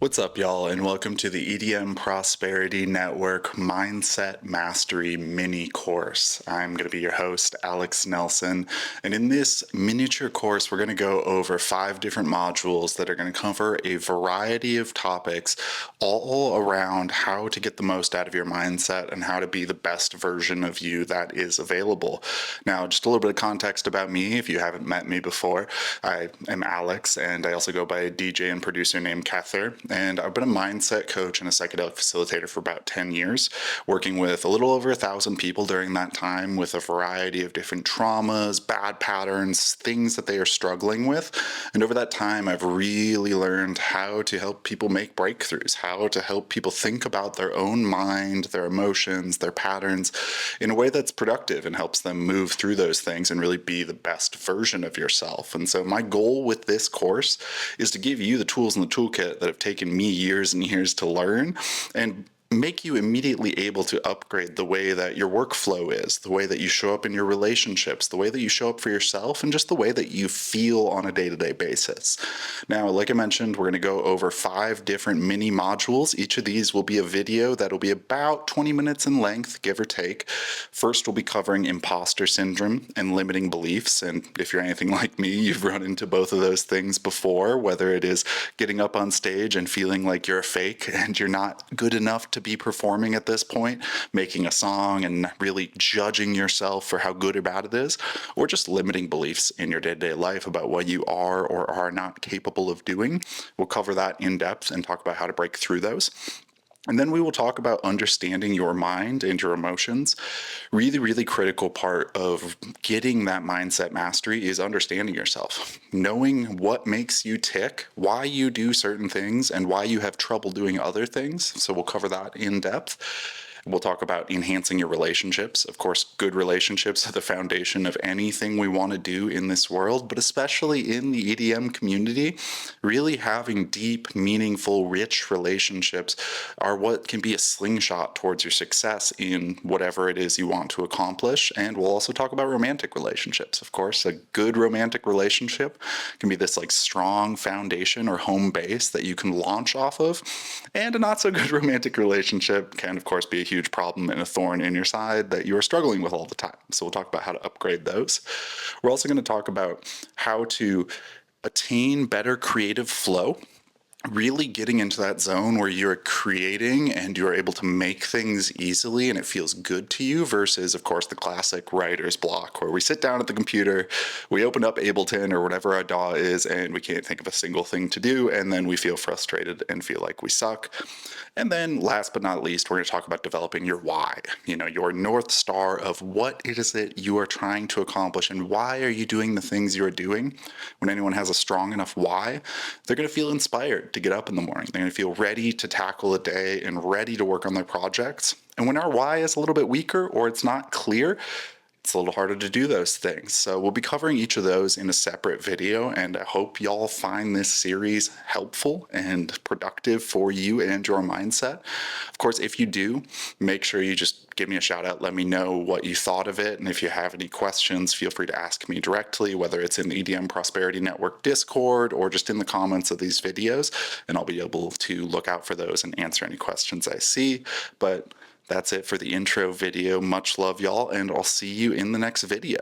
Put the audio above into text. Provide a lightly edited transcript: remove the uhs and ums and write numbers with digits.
What's up, y'all, and welcome to the EDM Prosperity Network Mindset Mastery Mini-Course. I'm going to be your host, Alex Nelson, and in this miniature course, we're going to go over 5 different modules that are going to cover a variety of topics all around how to get the most out of your mindset and how to be the best version of you that is available. Now, just a little bit of context about me, if you haven't met me before. I am Alex, and I also go by a DJ and producer named Cather. And I've been a mindset coach and a psychedelic facilitator for about 10 years, working with a little over 1,000 people during that time with a variety of different traumas, bad patterns, things that they are struggling with. And over that time, I've really learned how to help people make breakthroughs, how to help people think about their own mind, their emotions, their patterns in a way that's productive and helps them move through those things and really be the best version of yourself. And so my goal with this course is to give you the tools in the toolkit that have taken me years and years to learn and make you immediately able to upgrade the way that your workflow is, the way that you show up in your relationships, the way that you show up for yourself, and just the way that you feel on a day-to-day basis. Now, like I mentioned, we're going to go over 5 different mini modules. Each of these will be a video that'll be about 20 minutes in length, give or take. First, we'll be covering imposter syndrome and limiting beliefs. And if you're anything like me, you've run into both of those things before, whether it is getting up on stage and feeling like you're a fake and you're not good enough to be performing at this point, making a song and really judging yourself for how good or bad it is, or just limiting beliefs in your day-to-day life about what you are or are not capable of doing. We'll cover that in depth and talk about how to break through those. And then we will talk about understanding your mind and your emotions. Really, really critical part of getting that mindset mastery is understanding yourself, knowing what makes you tick, why you do certain things, and why you have trouble doing other things. So we'll cover that in depth. We'll talk about enhancing your relationships. Of course, good relationships are the foundation of anything we want to do in this world, but especially in the EDM community, really having deep, meaningful, rich relationships are what can be a slingshot towards your success in whatever it is you want to accomplish. And we'll also talk about romantic relationships. Of course, a good romantic relationship can be this like strong foundation or home base that you can launch off of. And a not so good romantic relationship can, of course, be a huge problem and a thorn in your side that you are struggling with all the time. So we'll talk about how to upgrade those. We're also going to talk about how to attain better creative flow, really getting into that zone where you're creating and you're able to make things easily and it feels good to you versus, of course, the classic writer's block where we sit down at the computer, we open up Ableton or whatever our DAW is, and we can't think of a single thing to do, and then we feel frustrated and feel like we suck. And then last but not least, we're going to talk about developing your why, your North Star of what it is that you are trying to accomplish and why are you doing the things you're doing. When anyone has a strong enough why, they're going to feel inspired to get up in the morning. They're going to feel ready to tackle a day and ready to work on their projects. And when our why is a little bit weaker or it's not clear, it's a little harder to do those things. So we'll be covering each of those in a separate video, and I hope y'all find this series helpful and productive for you and your mindset. Of course, if you do, make sure you just give me a shout out, let me know what you thought of it, and if you have any questions, feel free to ask me directly, whether it's in the EDM Prosperity Network Discord or just in the comments of these videos, and I'll be able to look out for those and answer any questions I see. But that's it for the intro video. Much love, y'all, and I'll see you in the next video.